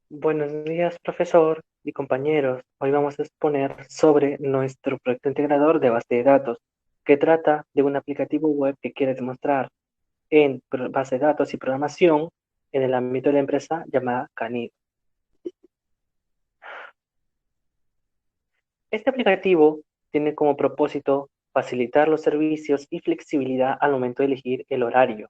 Buenos días, profesor y compañeros. Hoy vamos a exponer sobre nuestro proyecto integrador de base de datos, que trata de un aplicativo web que quiere demostrar en base de datos y programación en el ámbito de la empresa llamada Canid. Este aplicativo tiene como propósito facilitar los servicios y flexibilidad al momento de elegir el horario.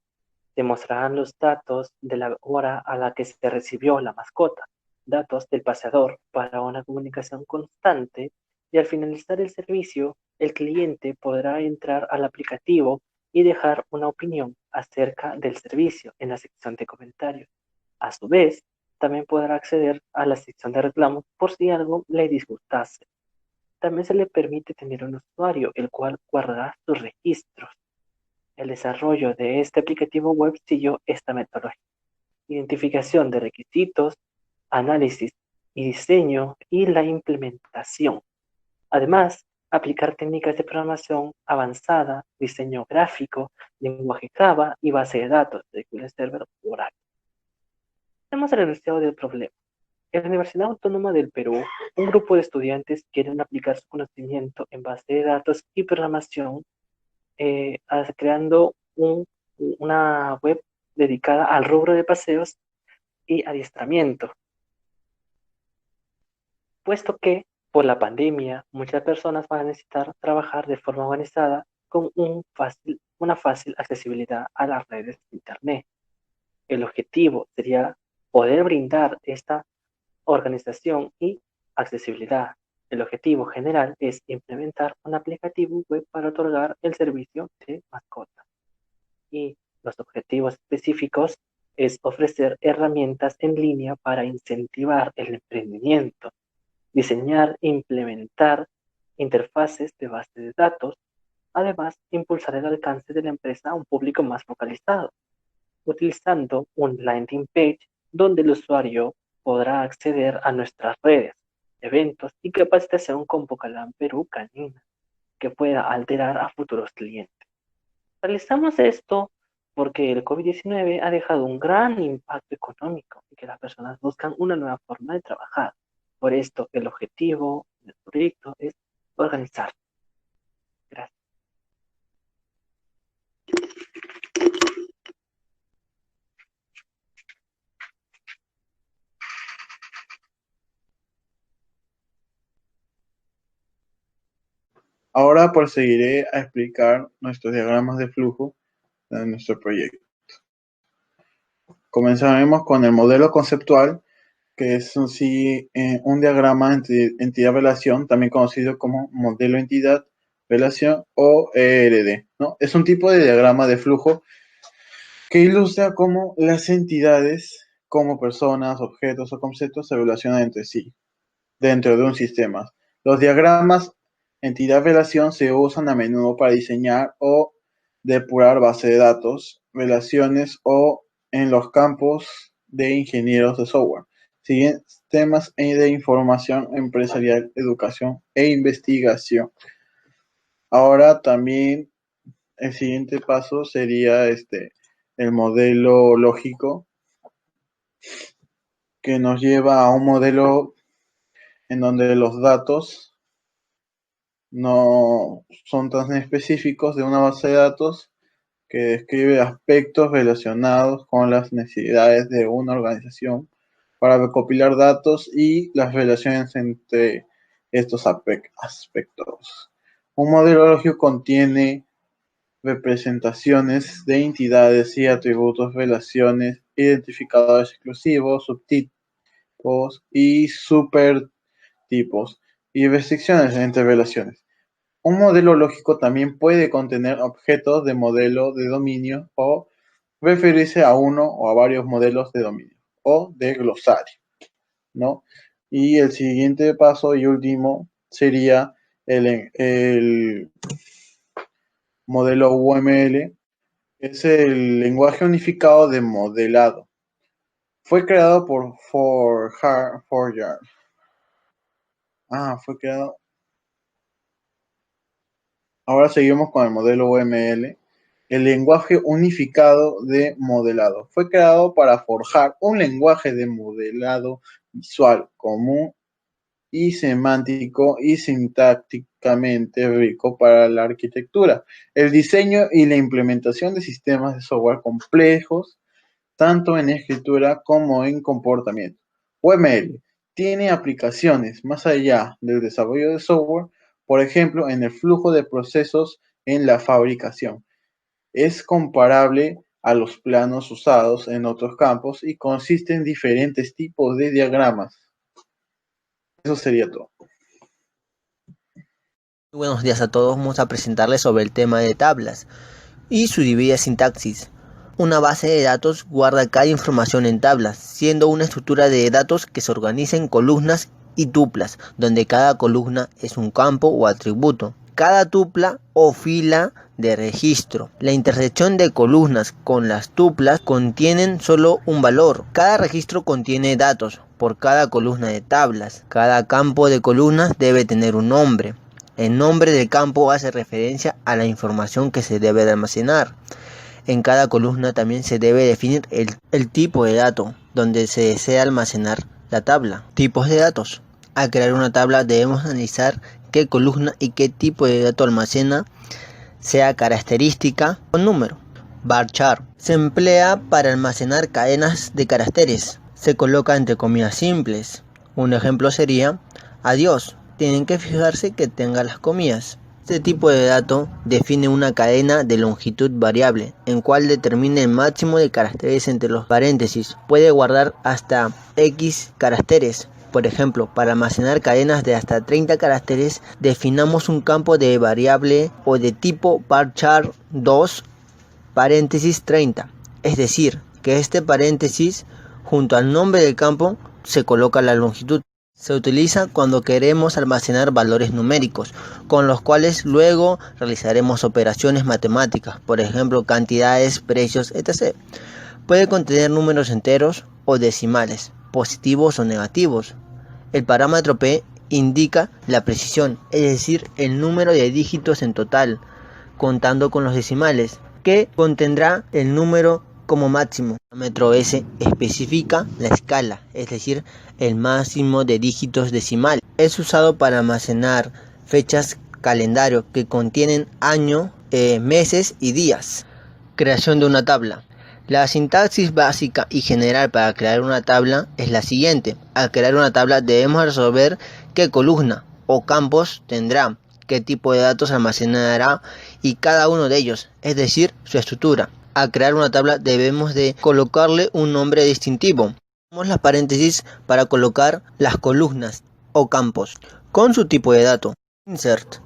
Demostrarán los datos de la hora a la que se recibió la mascota, datos del paseador para una comunicación constante y al finalizar el servicio, el cliente podrá entrar al aplicativo y dejar una opinión acerca del servicio en la sección de comentarios. A su vez, también podrá acceder a la sección de reclamos por si algo le disgustase. También se le permite tener un usuario, el cual guardará sus registros. El desarrollo de este aplicativo web siguió esta metodología: identificación de requisitos, análisis y diseño y la implementación. Además, aplicar técnicas de programación avanzada, diseño gráfico, lenguaje Java y base de datos de SQL Server Oracle. Hemos renunciado del problema. En la Universidad Autónoma del Perú, un grupo de estudiantes quieren aplicar su conocimiento en base de datos y programación, creando una web dedicada al rubro de paseos y adiestramiento, puesto que por la pandemia muchas personas van a necesitar trabajar de forma organizada con una fácil accesibilidad a las redes de Internet. El objetivo sería poder brindar esta organización y accesibilidad. El objetivo general es implementar un aplicativo web para otorgar el servicio de mascotas. Y los objetivos específicos es ofrecer herramientas en línea para incentivar el emprendimiento, diseñar e implementar interfaces de base de datos. Además, impulsar el alcance de la empresa a un público más focalizado, utilizando un landing page donde el usuario podrá acceder a nuestras redes, eventos y capacitación con Bocalán Perú Canina, que pueda alterar a futuros clientes. Realizamos esto porque el COVID-19 ha dejado un gran impacto económico y que las personas buscan una nueva forma de trabajar. Por esto, el objetivo del proyecto es organizar. Gracias. Ahora proseguiré a explicar nuestros diagramas de flujo de nuestro proyecto. Comenzaremos con el modelo conceptual, que es un diagrama entidad-relación, también conocido como modelo entidad-relación o ERD, ¿no? Es un tipo de diagrama de flujo que ilustra cómo las entidades, como personas, objetos o conceptos, se relacionan entre sí dentro de un sistema. Los diagramas entidad-relación se usan a menudo para diseñar o depurar bases de datos, relaciones o en los campos de ingenieros de software, sistemas de información empresarial, educación e investigación. Ahora también el siguiente paso sería el modelo lógico, que nos lleva a un modelo en donde los datos no son tan específicos de una base de datos que describe aspectos relacionados con las necesidades de una organización para recopilar datos y las relaciones entre estos aspectos. Un modelo lógico contiene representaciones de entidades y atributos, relaciones, identificadores exclusivos, subtipos y supertipos, y restricciones entre relaciones. Un modelo lógico también puede contener objetos de modelo de dominio o referirse a uno o a varios modelos de dominio o de glosario, ¿no? Y el siguiente paso y último sería el modelo UML, es el lenguaje unificado de modelado. Fue creado por Forjar. Fue creado. Ahora seguimos con el modelo UML, el lenguaje unificado de modelado. Fue creado para forjar un lenguaje de modelado visual común y semántico y sintácticamente rico para la arquitectura, el diseño y la implementación de sistemas de software complejos, tanto en escritura como en comportamiento. UML tiene aplicaciones más allá del desarrollo de software, por ejemplo, en el flujo de procesos en la fabricación. Es comparable a los planos usados en otros campos y consiste en diferentes tipos de diagramas. Eso sería todo. Buenos días a todos, vamos a presentarles sobre el tema de tablas y su dividida sintaxis. Una base de datos guarda cada información en tablas, siendo una estructura de datos que se organiza en columnas y tuplas, donde cada columna es un campo o atributo. Cada tupla o fila de registro. La intersección de columnas con las tuplas contienen solo un valor. Cada registro contiene datos por cada columna de tablas. Cada campo de columnas debe tener un nombre. El nombre del campo hace referencia a la información que se debe de almacenar. En cada columna también se debe definir el tipo de dato donde se desea almacenar la tabla. Tipos de datos. Al crear una tabla debemos analizar qué columna y qué tipo de dato almacena, sea característica o número. Varchar se emplea para almacenar cadenas de caracteres. Se coloca entre comillas simples. Un ejemplo sería adiós. Tienen que fijarse que tenga las comillas. Este tipo de dato define una cadena de longitud variable, en cual determina el máximo de caracteres entre los paréntesis. Puede guardar hasta X caracteres. Por ejemplo, para almacenar cadenas de hasta 30 caracteres, definamos un campo de variable o de tipo varchar 2 paréntesis 30. Es decir, que este paréntesis junto al nombre del campo se coloca la longitud. Se utiliza cuando queremos almacenar valores numéricos, con los cuales luego realizaremos operaciones matemáticas, por ejemplo, cantidades, precios, etc. Puede contener números enteros o decimales, positivos o negativos. El parámetro P indica la precisión, es decir, el número de dígitos en total, contando con los decimales, que contendrá el número como máximo. El parámetro S especifica la escala, es decir, el máximo de dígitos decimales. Es usado para almacenar fechas calendario que contienen año, meses y días. Creación de una tabla. La sintaxis básica y general para crear una tabla es la siguiente. Al crear una tabla debemos resolver qué columna o campos tendrá, qué tipo de datos almacenará y cada uno de ellos, es decir, su estructura. Al crear una tabla debemos de colocarle un nombre distintivo. Usamos las paréntesis para colocar las columnas o campos con su tipo de dato. Insert.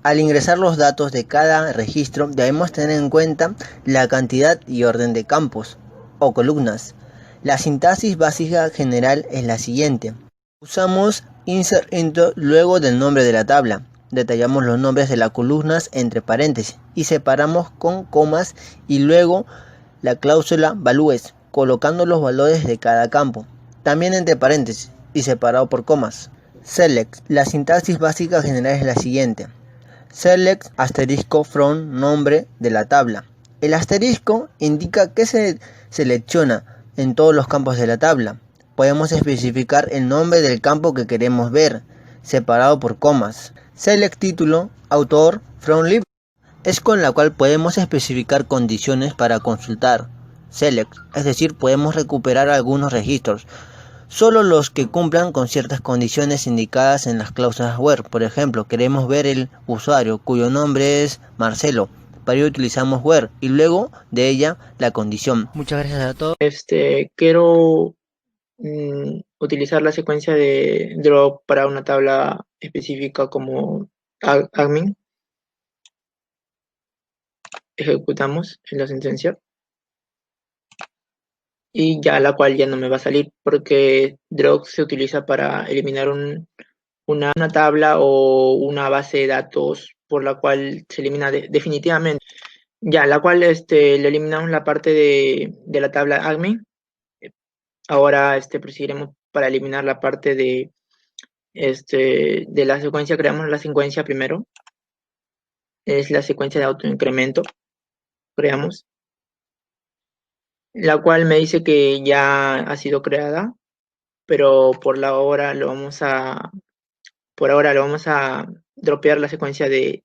Al ingresar los datos de cada registro debemos tener en cuenta la cantidad y orden de campos o columnas. La sintaxis básica general es la siguiente. Usamos insert into luego del nombre de la tabla. Detallamos los nombres de las columnas entre paréntesis y separamos con comas y luego la cláusula values, colocando los valores de cada campo, también entre paréntesis y separado por comas. Select. La sintaxis básica general es la siguiente. Select asterisco from nombre de la tabla. El asterisco indica que se selecciona en todos los campos de la tabla. Podemos especificar el nombre del campo que queremos ver, separado por comas. Select título, autor, from lib. Es con la cual podemos especificar condiciones para consultar. Select, es decir, podemos recuperar algunos registros, solo los que cumplan con ciertas condiciones indicadas en las cláusulas where. Por ejemplo, queremos ver el usuario cuyo nombre es Marcelo. Para ello utilizamos where y luego de ella la condición. Muchas gracias a todos. Quiero utilizar la secuencia de drop para una tabla específica como admin. Ejecutamos en la sentencia. Y ya la cual ya no me va a salir porque drop se utiliza para eliminar una tabla o una base de datos por la cual se elimina definitivamente. Ya, la cual le eliminamos la parte de la tabla admin. Ahora proseguiremos para eliminar la parte de la secuencia. Creamos la secuencia primero. Es la secuencia de autoincremento. creamos, la cual me dice que ya ha sido creada, pero por ahora lo vamos a dropear la secuencia de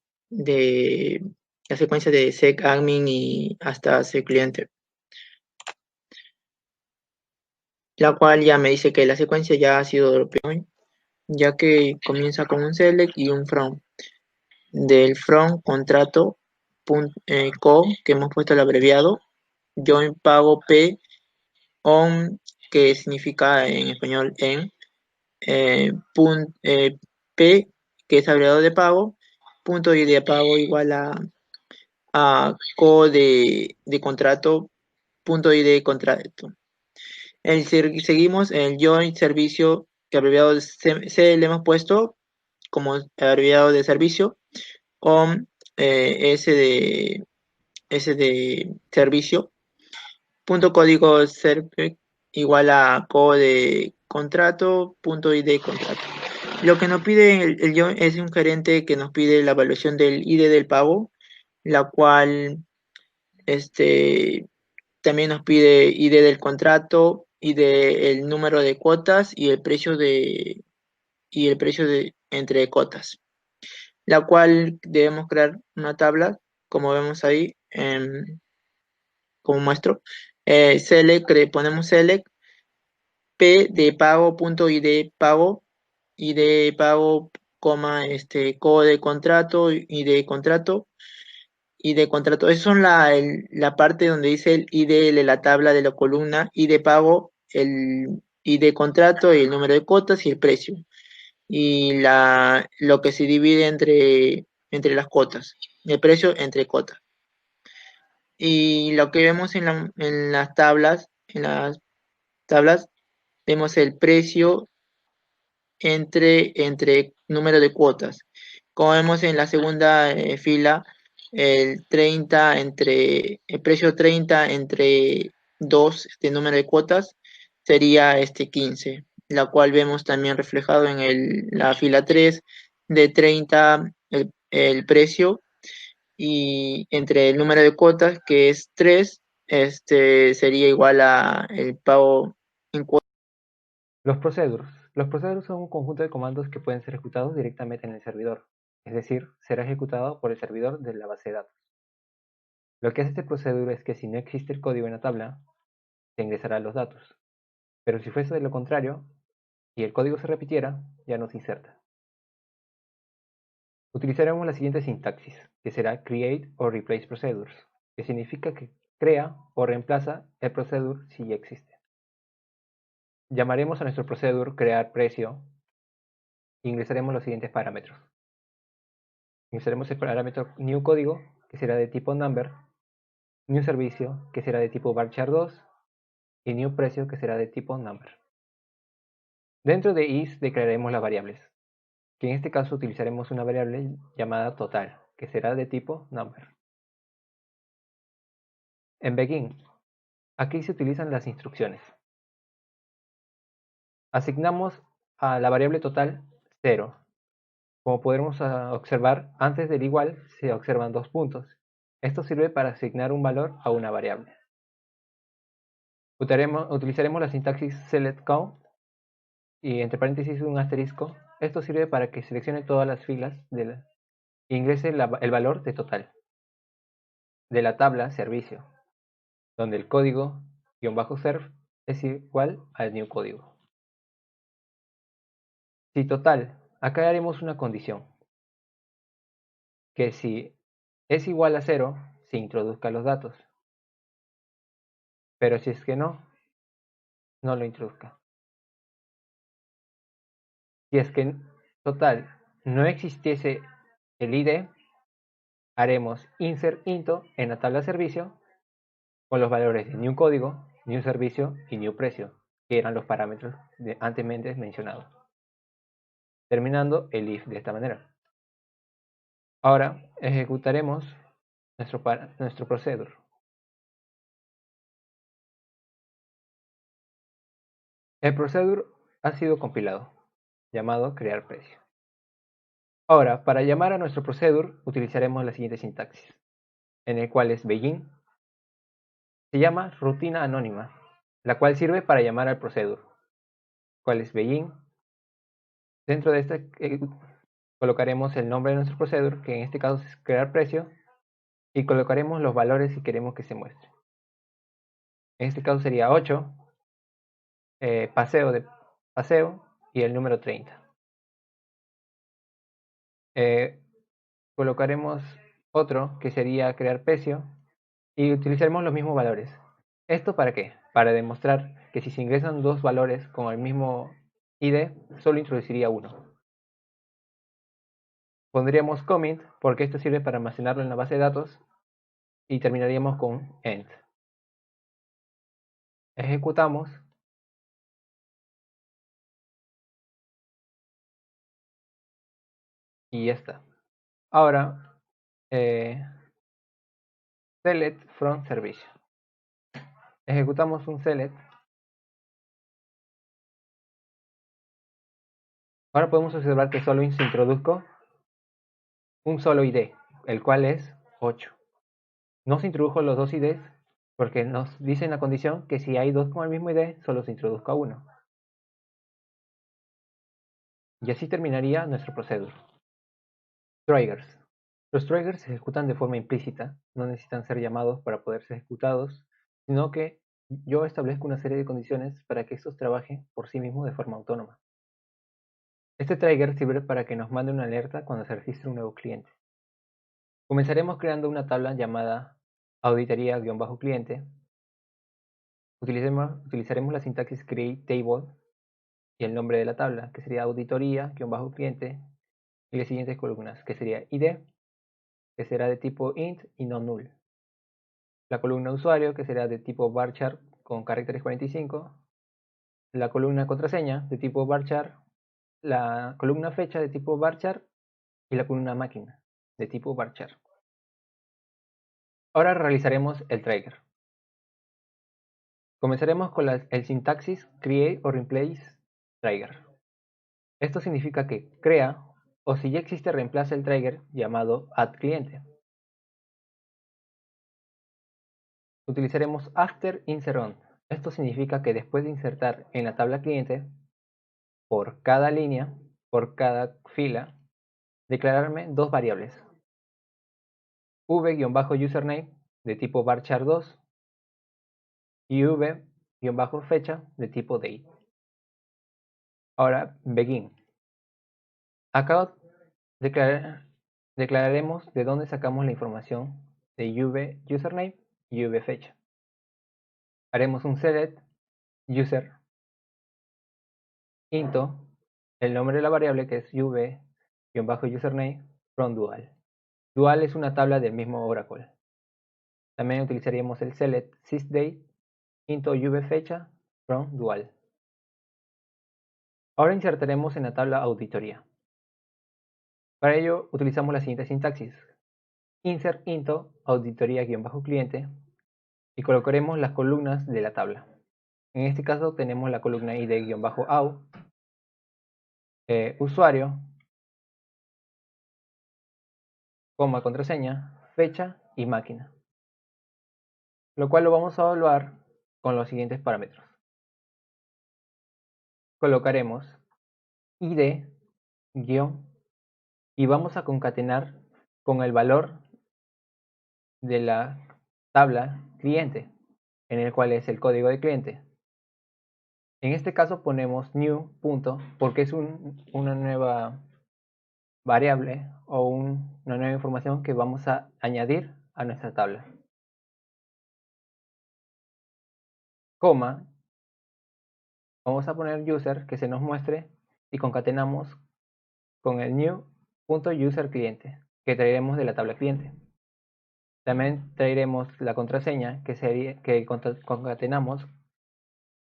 secadmin y hasta cliente, la cual ya me dice que la secuencia ya ha sido dropeada, ya que comienza con un select y un from. Del from contrato co, que hemos puesto el abreviado, join pago p on, que significa en español en, p, que es abreviado de pago, punto y de pago igual a co de contrato, punto y de contrato. Seguimos el join servicio, que abreviado le hemos puesto como abreviado de servicio, con S de servicio, punto código servec igual a co de contrato, punto ID contrato. Lo que nos pide el join es un gerente que nos pide la evaluación del ID del pago, la cual también nos pide ID del contrato, ID el número de cuotas y el precio de entre cotas, la cual debemos crear una tabla, como vemos ahí, como muestro. Ponemos select p de pago, punto id pago, coma, co de contrato, y de contrato. Esas son la parte donde dice el ID de la tabla de la columna, y de pago, el ID contrato, y el número de cotas y el precio. Y lo que se divide entre las cotas, el precio entre cotas. Y lo que vemos en las tablas, vemos el precio entre número de cuotas. Como vemos en la segunda fila, el precio 30 entre 2 de número de cuotas sería 15, la cual vemos también reflejado en la fila 3 de 30 el precio, y entre el número de cuotas, que es 3, sería igual a el pago en cuotas. Los procedures. Los procedures son un conjunto de comandos que pueden ser ejecutados directamente en el servidor, es decir, será ejecutado por el servidor de la base de datos. Lo que hace este procedure es que si no existe el código en la tabla, se ingresarán los datos, pero si fuese de lo contrario, y el código se repitiera, ya no se inserta. Utilizaremos la siguiente sintaxis, que será create o replace procedures, que significa que crea o reemplaza el procedure si ya existe. Llamaremos a nuestro procedure crear precio e ingresaremos los siguientes parámetros. Ingresaremos el parámetro new código, que será de tipo number, new servicio, que será de tipo varchar2, y new precio, que será de tipo number. Dentro de is declararemos las variables, que en este caso utilizaremos una variable llamada total, que será de tipo number. En begin, aquí se utilizan las instrucciones. Asignamos a la variable total 0. Como podremos observar, antes del igual se observan 2 puntos. Esto sirve para asignar un valor a una variable. Utilizaremos la sintaxis selectCount y entre paréntesis un asterisco. Esto sirve para que seleccione todas las filas e ingrese el valor de total de la tabla servicio, donde el código -serv es igual al new código. Si total, acá haremos una condición, que si es igual a 0, se introduzca los datos, pero si es que no lo introduzca. Si es que total no existiese el ID, haremos insert into en la tabla servicio con los valores de new código, new servicio y new precio, que eran los parámetros anteriormente mencionados, terminando el if de esta manera. Ahora ejecutaremos nuestro procedure. El procedure ha sido compilado, llamado crear precio. Ahora, para llamar a nuestro procedure utilizaremos la siguiente sintaxis, en el cual es begin se llama rutina anónima, la cual sirve para llamar al procedure, cual es begin. Dentro de este colocaremos el nombre de nuestro procedure, que en este caso es crear precio, y colocaremos los valores que queremos que se muestre. En este caso sería 8, paseo y el número 30. Colocaremos otro que sería crear precio y utilizaremos los mismos valores. ¿Esto para qué? Para demostrar que si se ingresan dos valores con el mismo ID, solo introduciría uno. Pondríamos comment porque esto sirve para almacenarlo en la base de datos y terminaríamos con end. Ejecutamos y ya está. Ahora, select from servicio. Ejecutamos un select. Ahora podemos observar que solo se introdujo un solo ID, el cual es 8. No se introdujo los dos IDs porque nos dice en la condición que si hay dos con el mismo ID, solo se introduzca uno. Y así terminaría nuestro procedure. Triggers. Los triggers se ejecutan de forma implícita, no necesitan ser llamados para poder ser ejecutados, sino que yo establezco una serie de condiciones para que estos trabajen por sí mismos de forma autónoma. Este trigger sirve para que nos mande una alerta cuando se registre un nuevo cliente. Comenzaremos creando una tabla llamada auditoría-cliente. Utilizaremos la sintaxis createTable y el nombre de la tabla, que sería auditoría-cliente, y las siguientes columnas, que sería ID, que será de tipo int y no null. La columna usuario, que será de tipo varchar con caracteres 45. La columna contraseña de tipo varchar. La columna fecha de tipo varchar. Y la columna máquina de tipo varchar. Ahora realizaremos el trigger. Comenzaremos con el sintaxis create or replace trigger. Esto significa que crea o si ya existe reemplaza el trigger llamado addCliente. Utilizaremos after insert on. Esto significa que después de insertar en la tabla cliente, por cada línea, por cada fila, declararme dos variables. v-username de tipo varchar2 y v-fecha de tipo date. Ahora, begin. Acá declararemos de dónde sacamos la información de v-username y v-fecha. Haremos un select user into el nombre de la variable que es v-username from dual. Dual es una tabla del mismo Oracle. También utilizaríamos el select sysdate into v-fecha from dual. Ahora insertaremos en la tabla auditoría. Para ello utilizamos la siguiente sintaxis. Insert into auditoría-cliente y colocaremos las columnas de la tabla. En este caso tenemos la columna id-au, usuario, coma contraseña, fecha y máquina. Lo cual lo vamos a evaluar con los siguientes parámetros. Colocaremos id, guión, y vamos a concatenar con el valor de la tabla cliente, en el cual es el código de cliente. En este caso ponemos new punto porque es una nueva variable o una nueva información que vamos a añadir a nuestra tabla. Coma, vamos a poner user que se nos muestre y concatenamos con el new.userCliente que traeremos de la tabla cliente. También traeremos la contraseña que concatenamos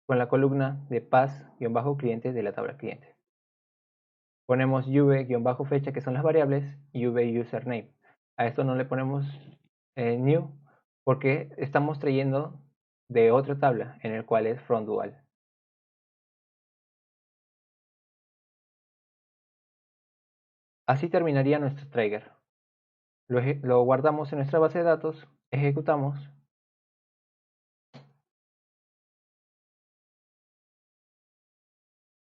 con la columna de pass-cliente de la tabla cliente. Ponemos v-fecha que son las variables y v-username. A esto no le ponemos new porque estamos trayendo de otra tabla en el cual es from dual. Así terminaría nuestro trigger. Lo guardamos en nuestra base de datos, ejecutamos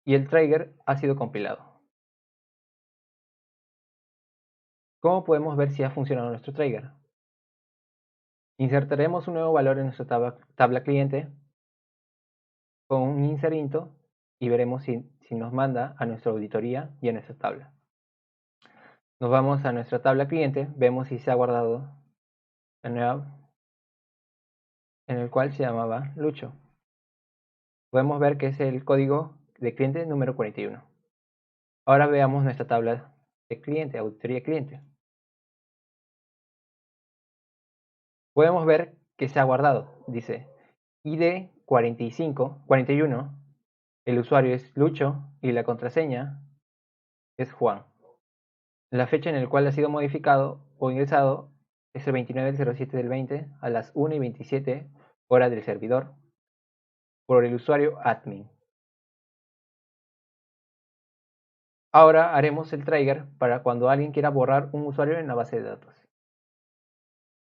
y el trigger ha sido compilado. ¿Cómo podemos ver si ha funcionado nuestro trigger? Insertaremos un nuevo valor en nuestra tabla cliente con un insert into y veremos si nos manda a nuestra auditoría y a nuestra tabla. Nos vamos a nuestra tabla cliente, vemos si se ha guardado la nueva, en el cual se llamaba Lucho. Podemos ver que es el código de cliente número 41. Ahora veamos nuestra tabla de cliente, auditoría cliente. Podemos ver que se ha guardado, dice ID 41, el usuario es Lucho y la contraseña es Juan. La fecha en la cual ha sido modificado o ingresado es el 29 del 07 del 20 a las 1:27 hora del servidor por el usuario admin. Ahora haremos el trigger para cuando alguien quiera borrar un usuario en la base de datos.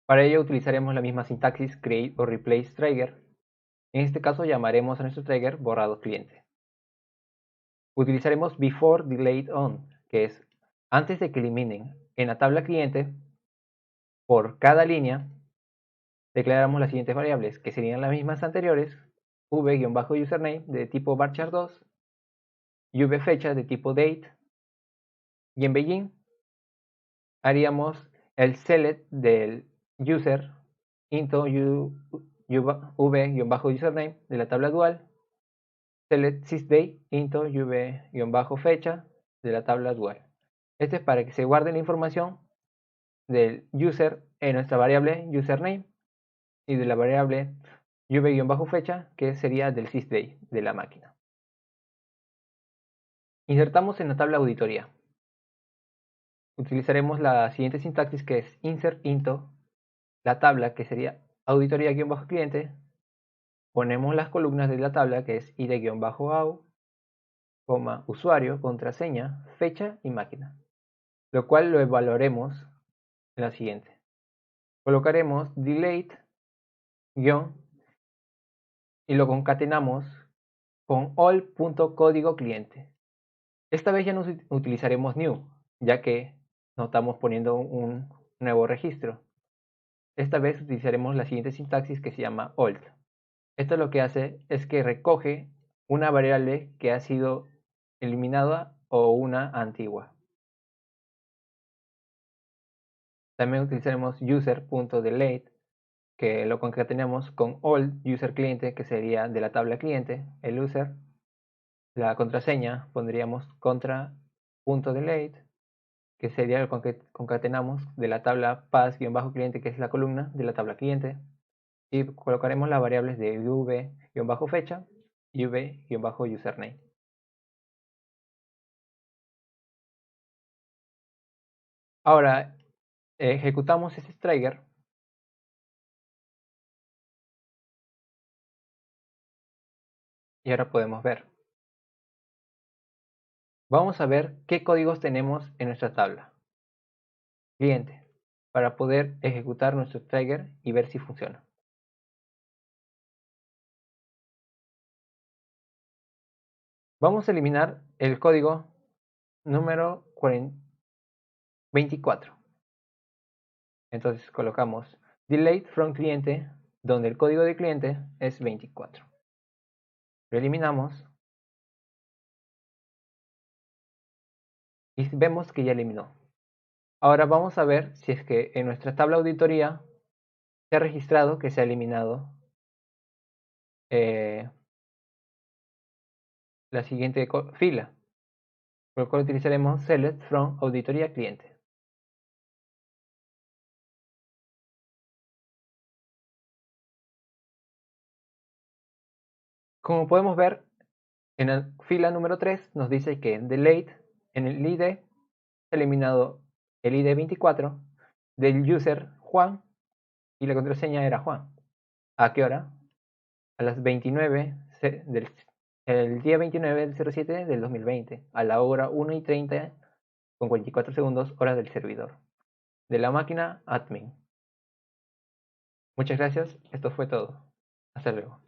Para ello utilizaremos la misma sintaxis create o replace trigger. En este caso llamaremos a nuestro trigger borrado cliente. Utilizaremos before delete on, que es antes de que eliminen en la tabla cliente, por cada línea, declaramos las siguientes variables, que serían las mismas anteriores, v-username de tipo varchar2, y vfecha de tipo date, y en begin haríamos el select del user into v-username de la tabla dual, select sysday into v-fecha de la tabla dual. Este es para que se guarde la información del user en nuestra variable username y de la variable v-fecha que sería del sysday de la máquina. Insertamos en la tabla auditoría. Utilizaremos la siguiente sintaxis, que es insert into la tabla, que sería auditoría-cliente. Ponemos las columnas de la tabla, que es id-au, usuario, contraseña, fecha y máquina, lo cual lo evaluaremos en la siguiente. Colocaremos delete y lo concatenamos con all.código cliente. Esta vez ya no utilizaremos new, ya que no estamos poniendo un nuevo registro. Esta vez utilizaremos la siguiente sintaxis, que se llama alt. Esto lo que hace es que recoge una variable que ha sido eliminada o una antigua. También utilizaremos user.delete, que lo concatenamos con all user cliente, que sería de la tabla cliente, el user. La contraseña pondríamos contra.delete, que sería lo que concatenamos de la tabla pass-cliente, que es la columna de la tabla cliente, y colocaremos las variables de v-fecha y v-username. Ahora ejecutamos ese trigger y ahora podemos ver. Vamos a ver qué códigos tenemos en nuestra tabla cliente para poder ejecutar nuestro trigger y ver si funciona. Vamos a eliminar el código número 24. Entonces colocamos delete from cliente, donde el código de cliente es 24. Lo eliminamos y vemos que ya eliminó. Ahora vamos a ver si es que en nuestra tabla auditoría se ha registrado que se ha eliminado la siguiente fila, por lo cual utilizaremos select from auditoría cliente. Como podemos ver, en la fila número 3 nos dice que delete en el ID se ha eliminado el ID 24 del user Juan y la contraseña era Juan. ¿A qué hora? A las 29 el día 29 del 07 del 2020, a la hora 1:30 con 44 segundos, hora del servidor, de la máquina admin. Muchas gracias, esto fue todo. Hasta luego.